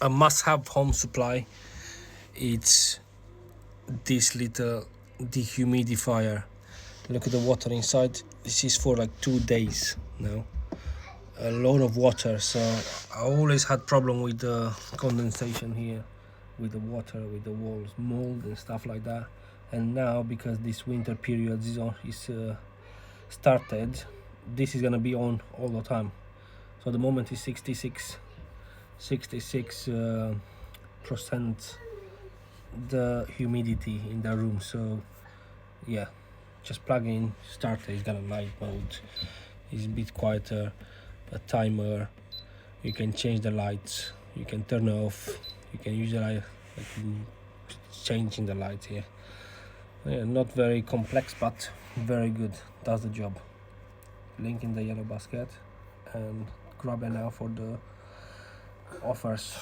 a must-have home supply. It's this little dehumidifier. Look at the water inside. This is for like 2 days now. A lot of water, so I always had problem with the condensation here, with the water, with the walls, mold and stuff like that. And now, because this winter period is started, this is gonna be on all the time. So the moment is 66 percent the humidity in the room. So yeah, just plug in, starter is gonna night mode, it's a bit quieter, a timer, you can change the lights, you can turn off, you can use the light, like changing the lights here. Yeah, not very complex but very good, does the job. Link in the yellow basket, and grab it now for the offers.